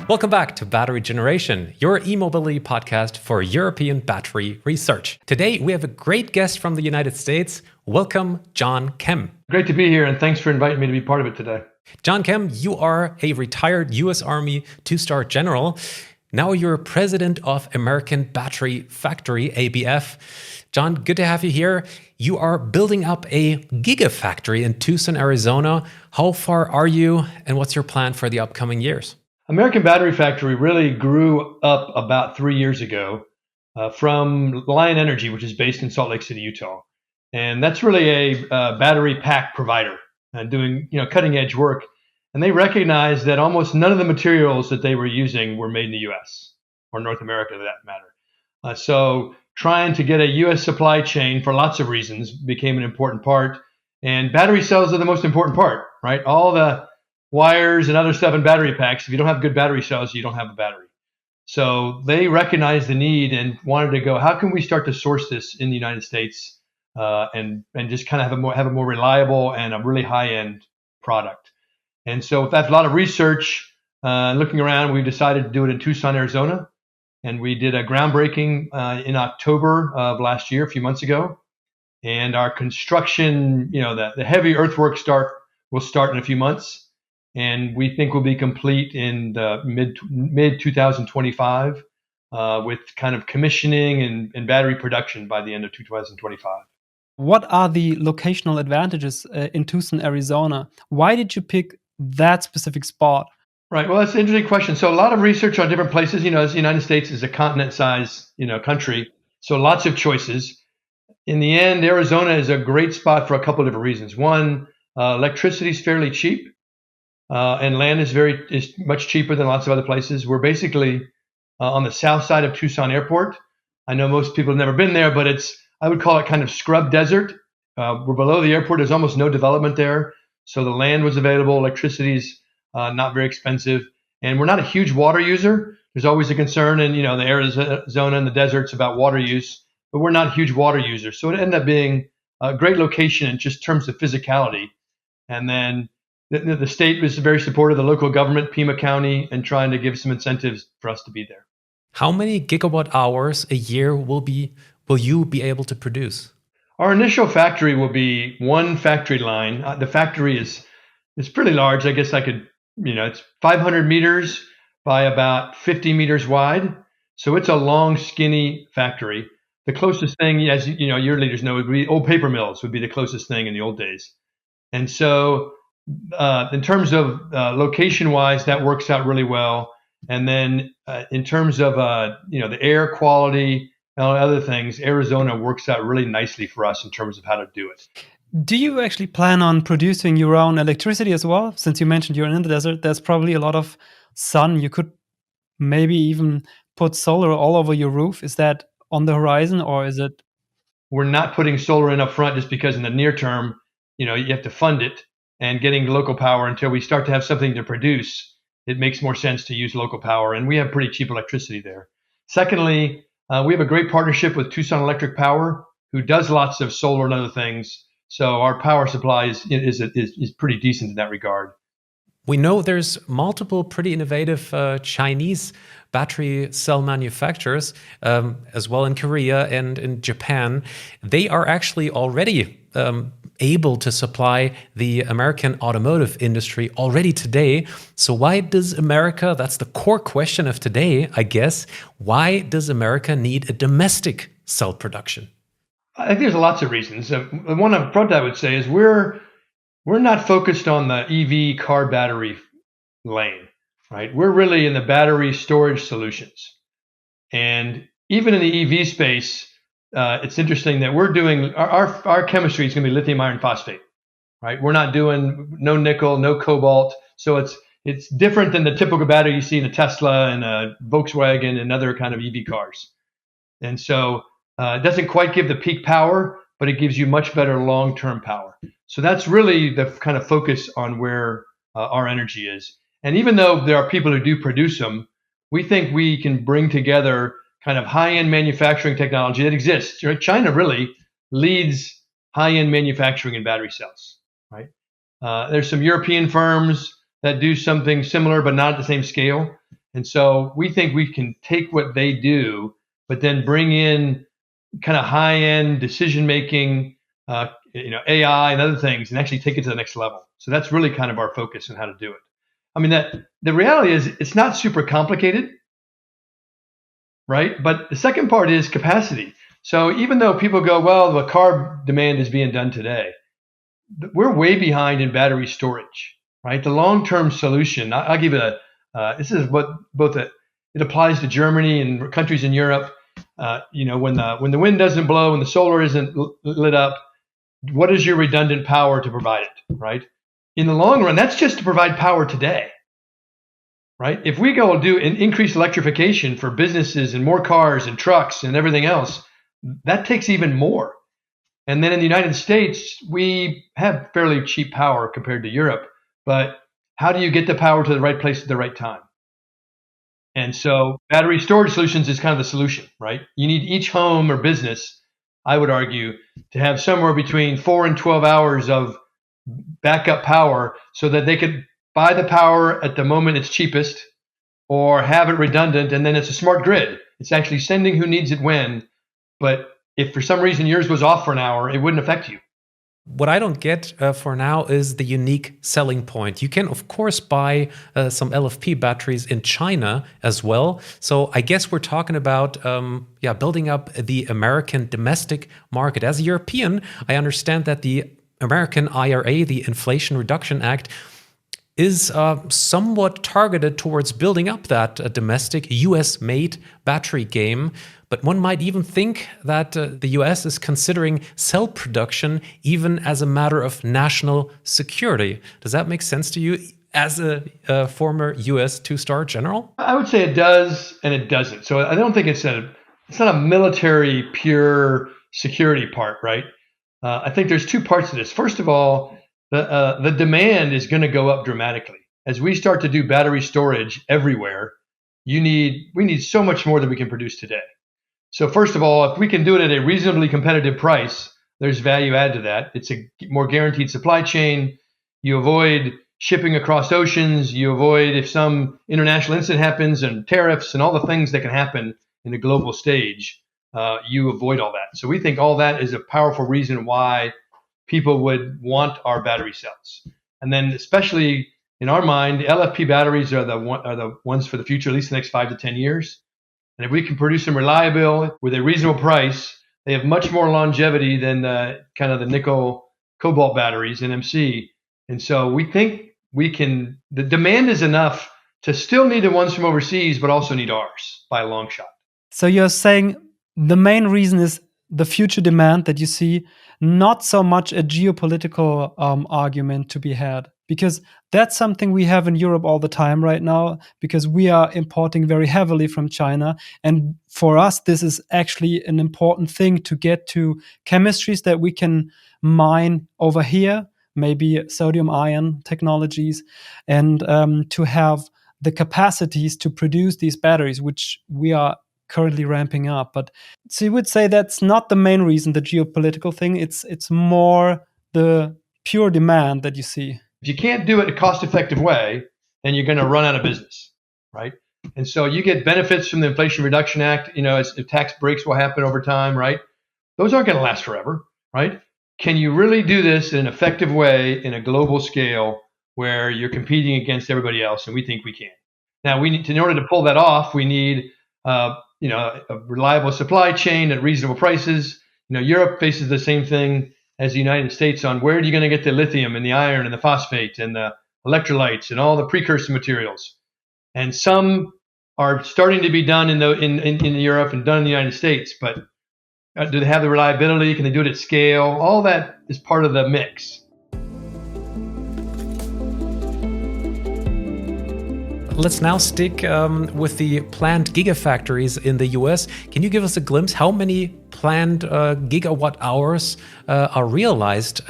Welcome back to Battery Generation, your e-mobility podcast for European battery research. Today, we have a great guest from the United States. Welcome, John Kem. Great to be here, and thanks for inviting me to be part of it today. John Kem, you are a retired U.S. Army two-star general. Now you're president of American Battery Factory, ABF. John, good to have you here. You are building up a Gigafactory in Tucson, Arizona. How far are you, and what's your plan for the upcoming years? American Battery Factory really grew up about 3 years ago from Lion Energy, which is based in Salt Lake City, Utah. And that's really a battery pack provider doing cutting edge work. And they recognized that almost none of the materials that they were using were made in the U.S. or North America, for that matter. So trying to get a U.S. supply chain for lots of reasons became an important part. And battery cells are the most important part, right? All the wires and other stuff in battery packs, if you don't have good battery cells, you don't have a battery. So they recognized the need and wanted to go, how can we start to source this in the United States and just kind of have a more reliable and a really high-end product. And so with that, a lot of research, looking around, we decided to do it in Tucson, Arizona. And we did a groundbreaking in October of last year, a few months ago. And our construction, the heavy earthwork will start in a few months. And we think we'll be complete in the mid 2025 with kind of commissioning and battery production by the end of 2025. What are the locational advantages in Tucson, Arizona? Why did you pick that specific spot? Right. Well, that's an interesting question. So a lot of research on different places. As the United States is a continent-sized, country, so lots of choices. In the end, Arizona is a great spot for a couple of different reasons. One, electricity is fairly cheap. And land is much cheaper than lots of other places. We're basically on the south side of Tucson Airport. I know most people have never been there, but I would call it kind of scrub desert. We're below the airport. There's almost no development there. So the land was available. Electricity's not very expensive. And we're not a huge water user. There's always a concern in, the Arizona and the deserts about water use, but we're not huge water users. So it ended up being a great location in just terms of physicality. And then the state was very supportive, the local government, Pima County, and trying to give some incentives for us to be there. How many gigawatt hours a year will you be able to produce? Our initial factory will be one factory line. The factory is pretty large. I guess it's 500 meters by about 50 meters wide. So it's a long, skinny factory. The closest thing, as your leaders know, would be old paper mills would be the closest thing in the old days. And so in terms of location-wise, that works out really well. And then in terms of the air quality and other things, Arizona works out really nicely for us in terms of how to do it. Do you actually plan on producing your own electricity as well? Since you mentioned you're in the desert, there's probably a lot of sun. You could maybe even put solar all over your roof. Is that on the horizon, or is it? We're not putting solar in up front just because in the near term, you have to fund it. And getting local power until we start to have something to produce, it makes more sense to use local power. And we have pretty cheap electricity there. Secondly, we have a great partnership with Tucson Electric Power, who does lots of solar and other things. So our power supply is pretty decent in that regard. We know there's multiple pretty innovative Chinese battery cell manufacturers, as well in Korea and in Japan. They are actually already able to supply the American automotive industry already today. So why does America, that's the core question of today, I guess, why does America need a domestic cell production? I think there's lots of reasons. One up front I would say is we're not focused on the EV car battery lane, right? We're really in the battery storage solutions. And even in the EV space, it's interesting that we're doing our chemistry is going to be lithium iron phosphate, right? We're not doing no nickel, no cobalt. So it's different than the typical battery you see in a Tesla and a Volkswagen and other kind of EV cars. And so it doesn't quite give the peak power, but it gives you much better long-term power. So that's really the kind of focus on where our energy is. And even though there are people who do produce them, we think we can bring together kind of high-end manufacturing technology that exists. China really leads high-end manufacturing in battery cells, right? There's some European firms that do something similar, but not at the same scale. And so we think we can take what they do, but then bring in kind of high-end decision-making, AI and other things, and actually take it to the next level. So that's really kind of our focus on how to do it. I mean, the reality is it's not super complicated, right? But the second part is capacity. So even though people go, well, the car demand is being done today, we're way behind in battery storage, right? The long-term solution, I'll give it this is what it applies to Germany and countries in Europe. When the wind doesn't blow and the solar isn't lit up, what is your redundant power to provide it, right? In the long run, that's just to provide power today, right? If we go do an increased electrification for businesses and more cars and trucks and everything else, that takes even more. And then in the United States, we have fairly cheap power compared to Europe, but how do you get the power to the right place at the right time? And so battery storage solutions is kind of the solution, right? You need each home or business, I would argue, to have somewhere between 4 and 12 hours of backup power so that they could buy the power at the moment it's cheapest or have it redundant, and then it's a smart grid. It's actually sending who needs it when, but if for some reason yours was off for an hour, it wouldn't affect you. What I don't get for now is the unique selling point. You can, of course, buy some LFP batteries in China as well. So I guess we're talking about building up the American domestic market. As a European, I understand that the American IRA, the Inflation Reduction Act, is somewhat targeted towards building up that domestic US-made battery game. But one might even think that the US is considering cell production even as a matter of national security. Does that make sense to you as a former US two-star general? I would say it does and it doesn't. So I don't think it's not a military pure security part, right? I think there's two parts to this. First of all, the demand is going to go up dramatically. As we start to do battery storage everywhere, we need so much more than we can produce today. So first of all, if we can do it at a reasonably competitive price, there's value added to that. It's a more guaranteed supply chain. You avoid shipping across oceans. You avoid if some international incident happens and tariffs and all the things that can happen in the global stage. You avoid all that. So we think all that is a powerful reason why people would want our battery cells. And then especially in our mind, LFP batteries are the ones for the future, at least the next 5 to 10 years. And if we can produce them reliable with a reasonable price, they have much more longevity than the nickel cobalt batteries, NMC. And so we think the demand is enough to still need the ones from overseas, but also need ours by a long shot. So you're saying the main reason is the future demand that you see, not so much a geopolitical argument to be had, because that's something we have in Europe all the time right now, because we are importing very heavily from China. And for us, this is actually an important thing to get to chemistries that we can mine over here, maybe sodium ion technologies, and to have the capacities to produce these batteries, which we are currently ramping up. But so you would say that's not the main reason, the geopolitical thing. It's more the pure demand that you see. If you can't do it in a cost-effective way, then you're going to run out of business, right? And so you get benefits from the Inflation Reduction Act, as tax breaks will happen over time, right? Those aren't going to last forever, right? Can you really do this in an effective way in a global scale where you're competing against everybody else? And we think we can. Now, in order to pull that off, we need a reliable supply chain at reasonable prices. Europe faces the same thing as the United States on where are you going to get the lithium and the iron and the phosphate and the electrolytes and all the precursor materials. And some are starting to be done in Europe and done in the United States, but do they have the reliability? Can they do it at scale? All that is part of the mix. Let's now stick with the planned gigafactories in the US. Can you give us a glimpse how many planned gigawatt hours are realized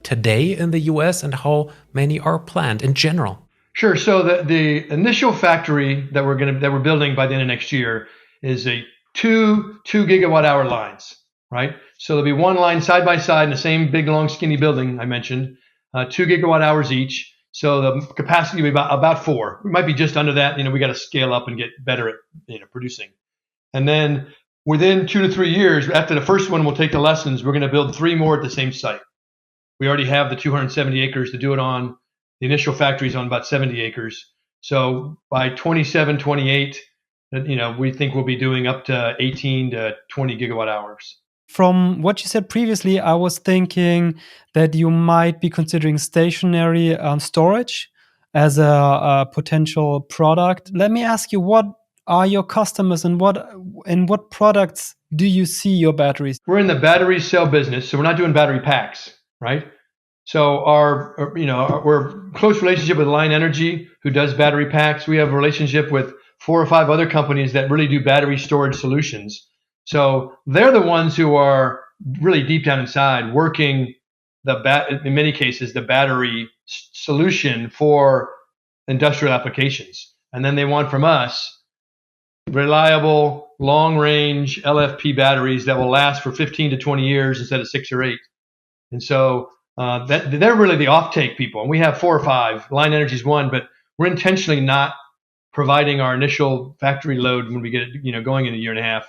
today in the US and how many are planned in general? Sure. So the initial factory that we're building by the end of next year is a two gigawatt hour lines, right? So there'll be one line side by side in the same big long skinny building I mentioned, 2 gigawatt hours each. So the capacity will be about 4. We might be just under that. We got to scale up and get better at producing. And then within 2 to 3 years, after the first one, we'll take the lessons. We're going to build 3 more at the same site. We already have the 270 acres to do it on. The initial factory is on about 70 acres. So by 27, 28, we think we'll be doing up to 18 to 20 gigawatt hours. From what you said previously, I was thinking that you might be considering stationary storage as a potential product. Let me ask you, what are your customers and what products do you see your batteries? We're in the battery cell business, so we're not doing battery packs, right? So we're close relationship with Line Energy, who does battery packs. We have a relationship with 4 or 5 other companies that really do battery storage solutions. So they're the ones who are really deep down inside working in many cases, the battery solution for industrial applications. And then they want from us reliable, long-range LFP batteries that will last for 15 to 20 years instead of 6 or 8. And so they're really the offtake people. And we have 4 or 5. Line Energy's one, but we're intentionally not providing our initial factory load when we get it, going in a year and a half.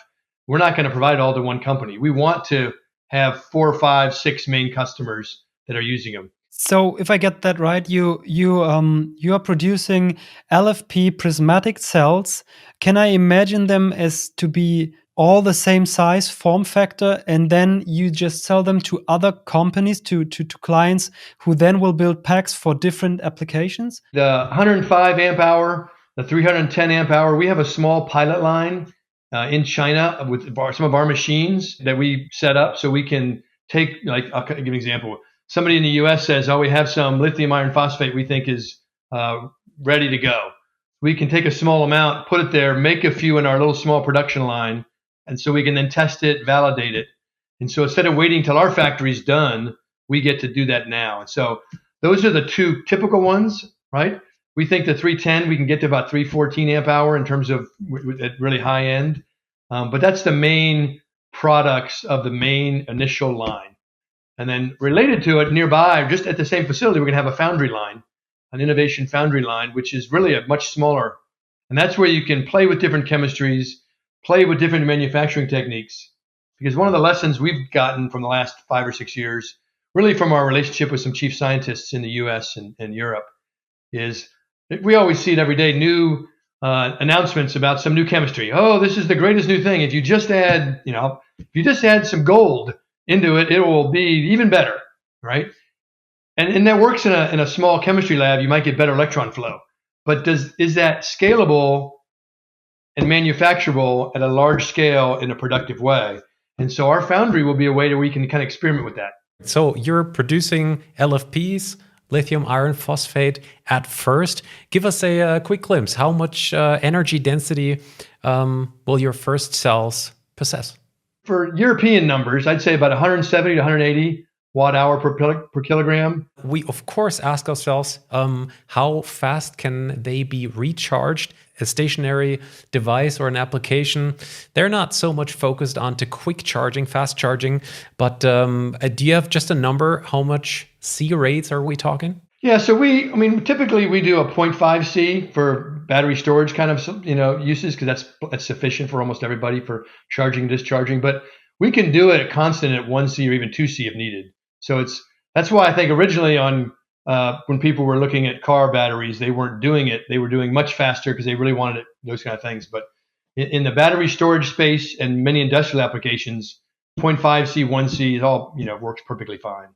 We're not going to provide it all to one company. We want to have 4 or 5, 6 main customers that are using them. So if I get that right, you are producing LFP prismatic cells. Can I imagine them as to be all the same size, form factor, and then you just sell them to other companies, to clients who then will build packs for different applications? The 105 amp hour, the 310 amp hour, we have a small pilot line in China with some of our machines that we set up so we can take, I'll give you an example. Somebody in the US says, we have some lithium iron phosphate we think is ready to go. We can take a small amount, put it there, make a few in our little small production line, and so we can then test it, validate it. And so instead of waiting till our factory's done, we get to do that now. And so those are the 2 typical ones, right? We think the 310, we can get to about 314 amp hour in terms of at really high end. But that's the main products of the main initial line. And then related to it nearby, just at the same facility, we're going to have a foundry line, an innovation foundry line, which is really a much smaller. And that's where you can play with different chemistries, play with different manufacturing techniques. Because one of the lessons we've gotten from the last 5 or 6 years, really from our relationship with some chief scientists in the US and Europe, is we always see it every day, new announcements about some new chemistry. This is the greatest new thing. If you just add some gold into it, it will be even better, right? And that works in a small chemistry lab. You might get better electron flow, but is that scalable and manufacturable at a large scale in a productive way? And so our foundry will be a way that we can kind of experiment with that. So you're producing LFPs, lithium iron phosphate, at first. Give us a quick glimpse. How much energy density will your first cells possess? For European numbers, I'd say about 170 to 180 watt hour per kilogram. We, of course, ask ourselves, how fast can they be recharged? A stationary device or an application, they're not so much focused on to quick charging, fast charging, but do you have just a number? How much C rates are we talking? Yeah, so typically we do a 0.5 C for battery storage kind of, uses, because that's sufficient for almost everybody for charging, discharging. But we can do it at constant at 1 C or even 2 C if needed. So that's why I think originally when people were looking at car batteries, they weren't doing it. They were doing much faster because they really wanted it, those kind of things. But in the battery storage space and many industrial applications, 0.5 C, 1 C is all, works perfectly fine.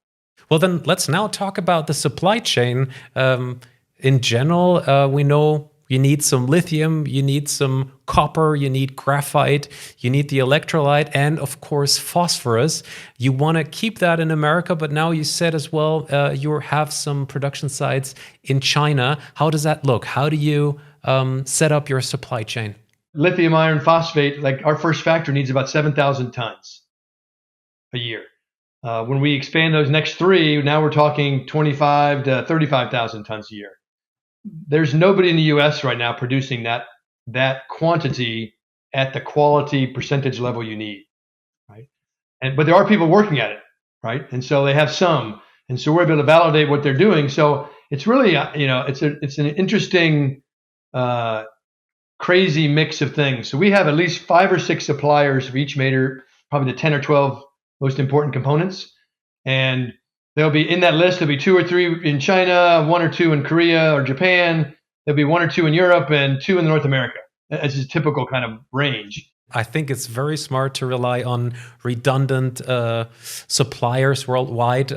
Well, then let's now talk about the supply chain. In general, we know you need some lithium, you need some copper, you need graphite, you need the electrolyte, and of course, phosphorus. You want to keep that in America, but now you said as well, you have some production sites in China. How does that look? How do you set up your supply chain? Lithium iron phosphate, like our first factory needs about 7,000 tons a year. When we expand those next 3, now we're talking 25 to 35,000 tons a year. There's nobody in the U.S. right now producing that quantity at the quality percentage level you need, right? But there are people working at it, right? And so they have some. And so we're able to validate what they're doing. So it's really, it's an interesting, crazy mix of things. So we have at least 5 or 6 suppliers of each major, probably the 10 or 12 most important components. And there'll be in that list, there'll be 2 or 3 in China, 1 or 2 in Korea or Japan. There'll be 1 or 2 in Europe and 2 in North America. That's a typical kind of range. I think it's very smart to rely on redundant suppliers worldwide.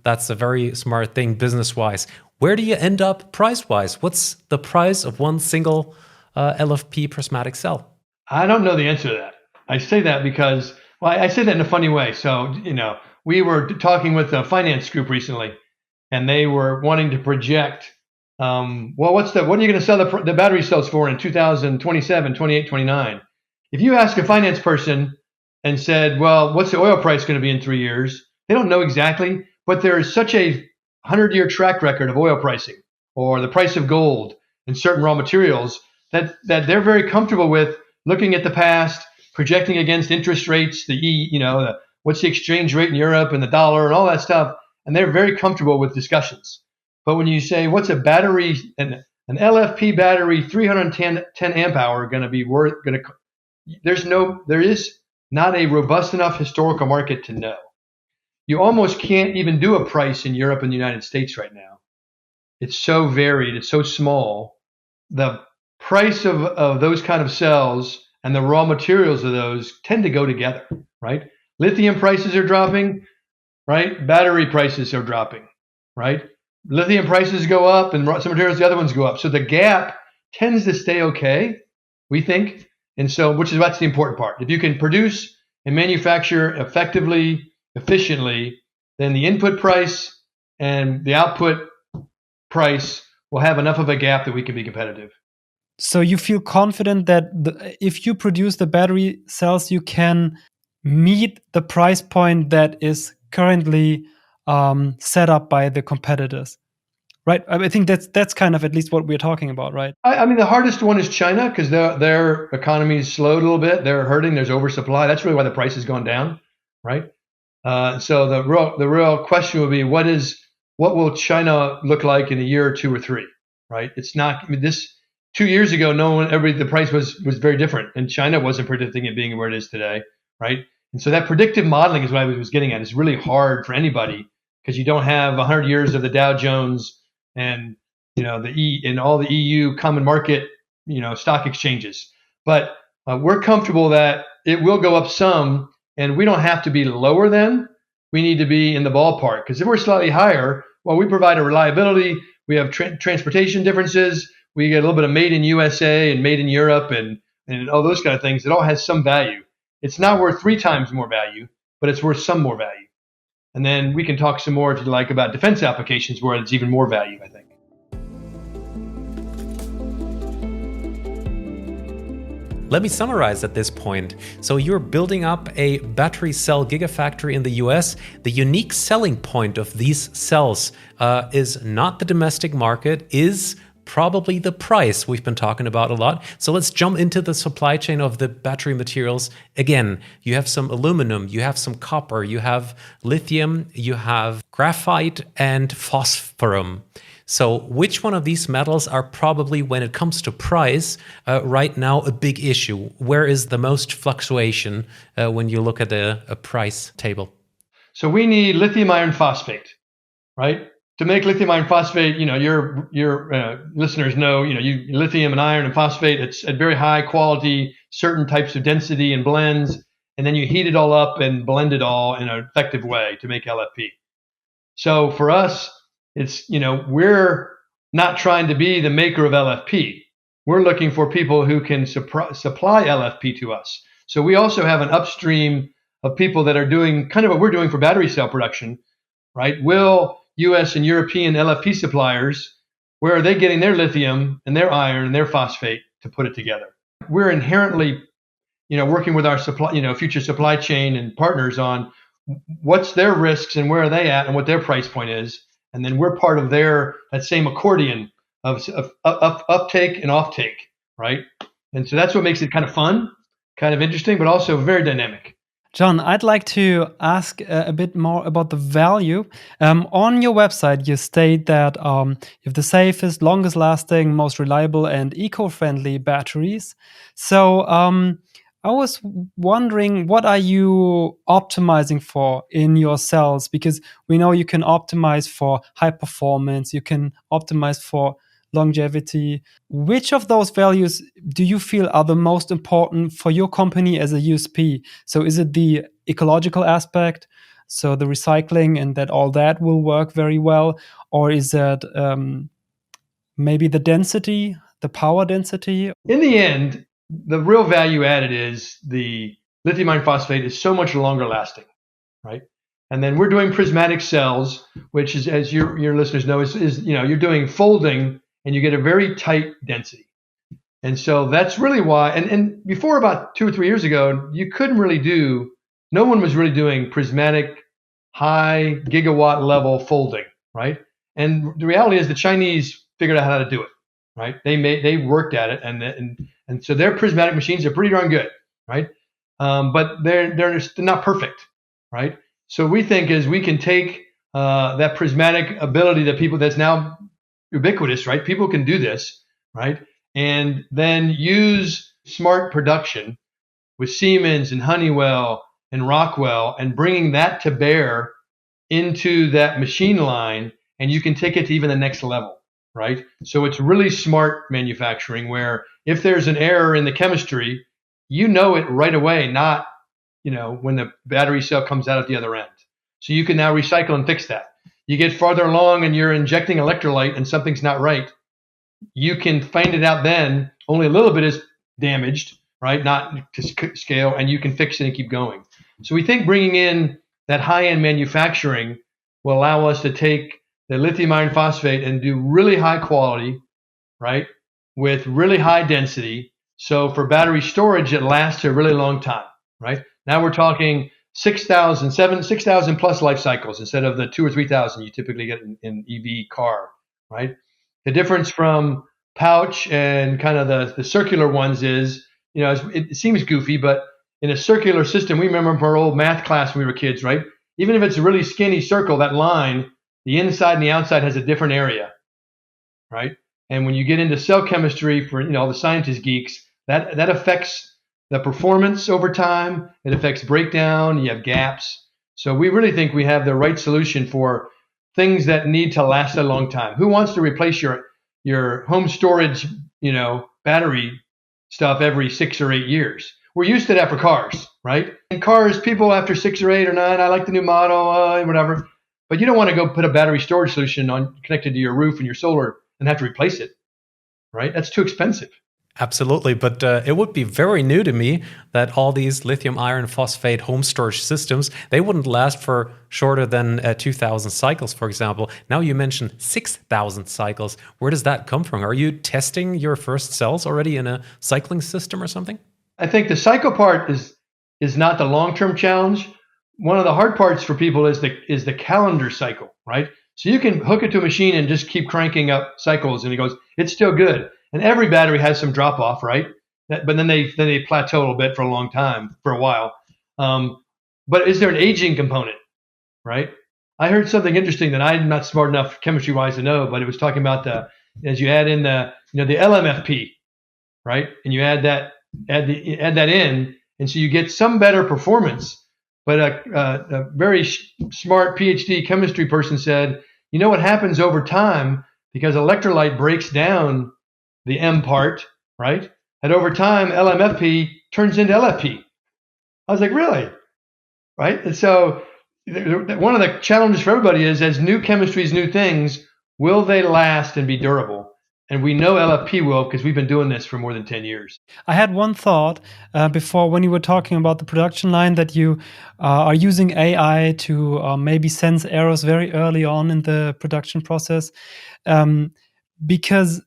That's a very smart thing business-wise. Where do you end up price-wise? What's the price of one single LFP prismatic cell? I don't know the answer to that. I say that because, well, I say that in a funny way. So, we were talking with a finance group recently, and they were wanting to project, what are you going to sell the battery cells for in 2027, 28, 29? If you ask a finance person and said, well, what's the oil price going to be in 3 years? They don't know exactly, but there is such a 100-year track record of oil pricing or the price of gold and certain raw materials that they're very comfortable with looking at the past, projecting against interest rates, what's the exchange rate in Europe and the dollar and all that stuff. And they're very comfortable with discussions. But when you say, what's a battery, an LFP battery, 310 amp hour going to be worth, there is not a robust enough historical market to know. You almost can't even do a price in Europe and the United States right now. It's so varied. It's so small. The price of those kind of cells and the raw materials of those tend to go together, right? Lithium prices are dropping, right? Battery prices are dropping, right? Lithium prices go up and some materials, the other ones go up. So the gap tends to stay okay, we think. And so, that's the important part. If you can produce and manufacture effectively, efficiently, then the input price and the output price will have enough of a gap that we can be competitive. So you feel confident that if you produce the battery cells, you can meet the price point that is currently set up by the competitors, right? I think that's kind of at least what we're talking about, right? I mean, the hardest one is China because their economy is slowed a little bit. They're hurting. There's oversupply. That's really why the price has gone down, right? So the real question will be what will China look like in a year or 2 or 3, right? It's not. I mean, 2 years ago, the price was very different, and China wasn't predicting it being where it is today, right? And so that predictive modeling is what I was getting at. It's really hard for anybody because you don't have 100 years of the Dow Jones and and all the EU common market stock exchanges. But we're comfortable that it will go up some, and we don't have to be lower than. We need to be in the ballpark because if we're slightly higher, well, we provide a reliability. We have transportation differences. We get a little bit of made in USA and made in Europe and all those kind of things. It all has some value. It's not worth 3 times more value, but it's worth some more value. And then we can talk some more, if you like, about defense applications where it's even more value, I think. Let me summarize at this point. So you're building up a battery cell gigafactory in the US. The unique selling point of these cells is not the domestic market, is probably the price we've been talking about a lot. So let's jump into the supply chain of the battery materials. Again, you have some aluminum, you have some copper, you have lithium, you have graphite and phosphorus. So which one of these metals are probably, when it comes to price, right now a big issue? Where is the most fluctuation when you look at a price table? So we need lithium iron phosphate, right? To make lithium iron phosphate, your listeners know, lithium and iron and phosphate, it's at very high quality, certain types of density and blends, and then you heat it all up and blend it all in an effective way to make LFP. So for us, it's, we're not trying to be the maker of LFP. We're looking for people who can supply LFP to us. So we also have an upstream of people that are doing kind of what we're doing for battery cell production, right? Will US and European LFP suppliers, where are they getting their lithium and their iron and their phosphate to put it together? We're inherently, working with our future supply chain and partners on what's their risks and where are they at and what their price point is. And then we're part of that same accordion of uptake and offtake, right? And so that's what makes it kind of fun, kind of interesting, but also very dynamic. John, I'd like to ask a bit more about the value. On your website, you state that you have the safest, longest lasting, most reliable, and eco friendly batteries. So I was wondering, what are you optimizing for in your cells? Because we know you can optimize for high performance, you can optimize for longevity. Which of those values do you feel are the most important for your company as a USP? So is it the ecological aspect, so the recycling and that all that will work very well? Or is it maybe the density, the power density? In the end, the real value added is the lithium iron phosphate is so much longer lasting, right? And then we're doing prismatic cells, which is, as your listeners know, is you're doing folding and you get a very tight density. And so that's really why, and before about 2 or 3 years ago, no one was really doing prismatic high gigawatt level folding, right? And the reality is the Chinese figured out how to do it, right? They worked at it, and so their prismatic machines are pretty darn good, right? But they're not perfect, right? So we think is we can take that prismatic ability that's now ubiquitous, right? People can do this, right? And then use smart production with Siemens and Honeywell and Rockwell and bringing that to bear into that machine line, and you can take it to even the next level, right? So it's really smart manufacturing where if there's an error in the chemistry, you know it right away, not when the battery cell comes out at the other end. So you can now recycle and fix that. You get farther along and you're injecting electrolyte and something's not right. You can find it out then. Only a little bit is damaged, right? Not to scale, and you can fix it and keep going. So we think bringing in that high-end manufacturing will allow us to take the lithium iron phosphate and do really high quality, right, with really high density. So for battery storage, it lasts a really long time, right? Now we're talking 6,000 plus life cycles instead of the 2,000 or 3,000 you typically get in EV car, right? The difference from pouch and kind of the circular ones is, it seems goofy, but in a circular system, we remember from our old math class when we were kids, right? Even if it's a really skinny circle, that line, the inside and the outside has a different area, right? And when you get into cell chemistry for all the scientist geeks, that affects the performance over time. It affects breakdown. You have gaps. So we really think we have the right solution for things that need to last a long time. Who wants to replace your home storage, battery stuff every 6 or 8 years? We're used to that for cars, right? In cars, people after 6 or 8 or 9, I like the new model, whatever. But you don't want to go put a battery storage solution connected to your roof and your solar and have to replace it, right? That's too expensive. Absolutely, but it would be very new to me that all these lithium iron phosphate home storage systems, they wouldn't last for shorter than 2,000 cycles, for example. Now you mentioned 6,000 cycles. Where does that come from? Are you testing your first cells already in a cycling system or something? I think the cycle part is not the long-term challenge. One of the hard parts for people is the calendar cycle, right? So you can hook it to a machine and just keep cranking up cycles, and it goes, it's still good. And every battery has some drop off, right? But then they plateau a little bit for a long time, for a while. But is there an aging component, right? I heard something interesting that I'm not smart enough chemistry wise to know, but it was talking about as you add in the LMFP, right? And you add that in, and so you get some better performance. But a very smart PhD chemistry person said, what happens over time, because electrolyte breaks down the M part, right? And over time, LMFP turns into LFP. I was like, really? Right? And so one of the challenges for everybody is, as new chemistries, new things, will they last and be durable? And we know LFP will, because we've been doing this for more than 10 years. I had one thought before when you were talking about the production line, that you are using AI to maybe sense errors very early on in the production process. Because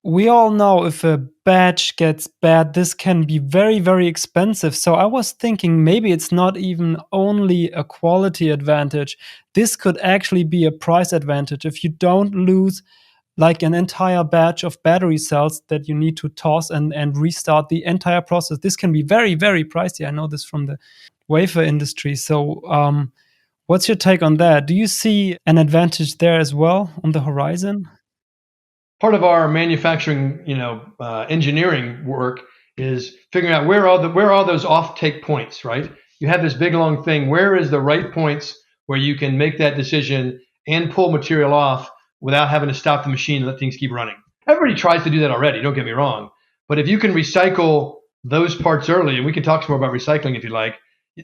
we all know if a batch gets bad, this can be very, very expensive. So I was thinking maybe it's not even only a quality advantage. This could actually be a price advantage. If you don't lose like an entire batch of battery cells that you need to toss and restart the entire process. This can be very, very pricey. I know this from the wafer industry. So what's your take on that? Do you see an advantage there as well on the horizon? Part of our manufacturing, engineering work is figuring out where are those off-take points, right? You have this big long thing. Where is the right points where you can make that decision and pull material off without having to stop the machine and let things keep running? Everybody tries to do that already, don't get me wrong. But if you can recycle those parts early, and we can talk some more about recycling if you like,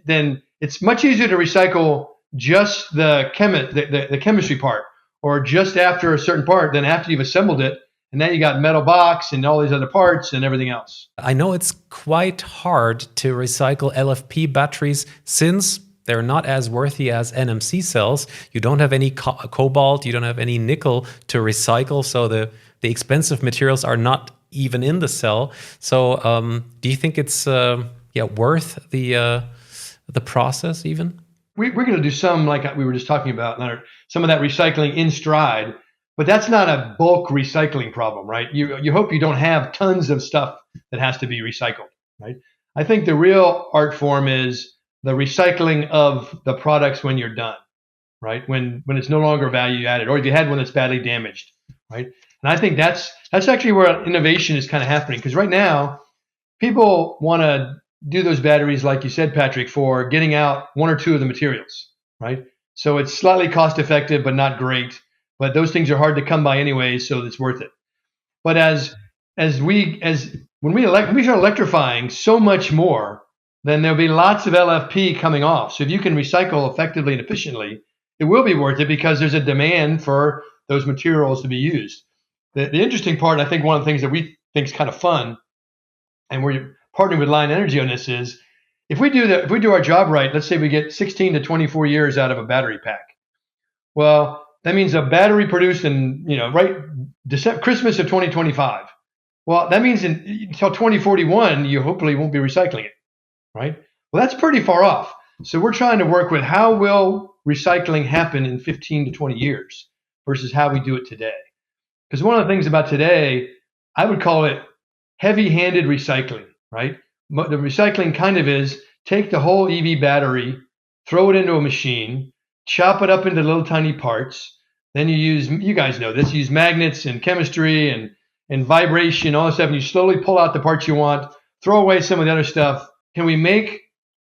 then it's much easier to recycle just the chemistry part, or just after a certain part than after you've assembled it. And then you got metal box and all these other parts and everything else. I know it's quite hard to recycle LFP batteries since they're not as worthy as NMC cells. You don't have any cobalt, you don't have any nickel to recycle, so the expensive materials are not even in the cell. So do you think it's worth the process even? We're going to do some, like we were just talking about, Leonard, some of that recycling in stride, but that's not a bulk recycling problem, right? You hope you don't have tons of stuff that has to be recycled, right? I think the real art form is the recycling of the products when you're done, right? When it's no longer value added, or if you had one that's badly damaged, right? And I think that's actually where innovation is kind of happening, because right now people want to do those batteries, like you said, Patrick, for getting out one or two of the materials, right? So it's slightly cost effective, but not great. But those things are hard to come by anyway, so it's worth it. But when we start electrifying so much more, then there'll be lots of LFP coming off. So if you can recycle effectively and efficiently, it will be worth it because there's a demand for those materials to be used. The interesting part, I think one of the things that we think is kind of fun, and we're partnering with Lion Energy on this, is if we do our job right, let's say we get 16 to 24 years out of a battery pack. Well, that means a battery produced in, Christmas of 2025. Well, that means until 2041, you hopefully won't be recycling it, right? Well, that's pretty far off. So we're trying to work with how will recycling happen in 15 to 20 years versus how we do it today. Because one of the things about today, I would call it heavy-handed recycling, right? The recycling kind of is take the whole EV battery, throw it into a machine, chop it up into little tiny parts. Then you guys know this, you use magnets and chemistry and vibration, all this stuff, and you slowly pull out the parts you want, throw away some of the other stuff. Can we make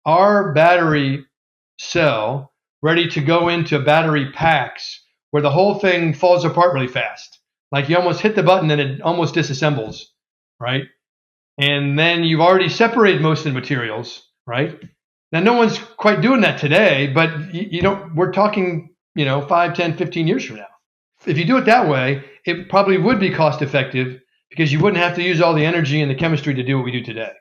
our battery cell ready to go into battery packs where the whole thing falls apart really fast? Like you almost hit the button and it almost disassembles, right? And then you've already separated most of the materials, right? Now, no one's quite doing that today, but we're talking, 5, 10, 15 years from now. If you do it that way, it probably would be cost effective because you wouldn't have to use all the energy and the chemistry to do what we do today.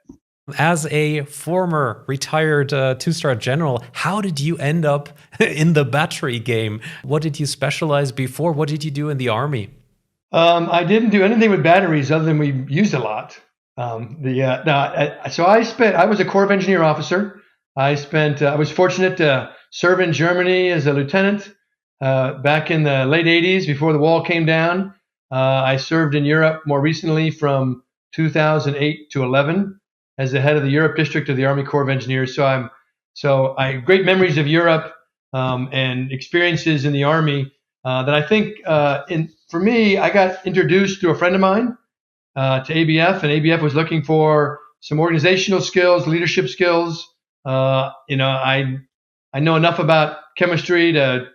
As a former retired two-star general, how did you end up in the battery game? What did you specialize before? What did you do in the Army? I didn't do anything with batteries other than we used a lot. So I was a Corps of Engineer officer. I was fortunate to serve in Germany as a lieutenant back in the late 80s before the wall came down. I served in Europe more recently from 2008 to 11 as the head of the Europe district of the Army Corps of Engineers. So I have great memories of Europe and experiences in the Army that I think for me, I got introduced to a friend of mine to ABF, and ABF was looking for some organizational skills, leadership skills. I know enough about chemistry to,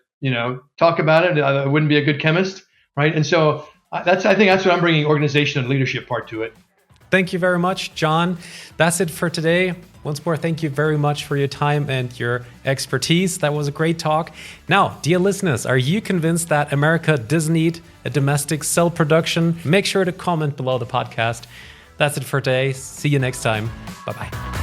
talk about it. I wouldn't be a good chemist, right? And so I think that's what I'm bringing, organization and leadership part to it. Thank you very much, John. That's it for today. Once more, thank you very much for your time and your expertise. That was a great talk. Now, dear listeners, are you convinced that America does need a domestic cell production? Make sure to comment below the podcast. That's it for today. See you next time. Bye-bye.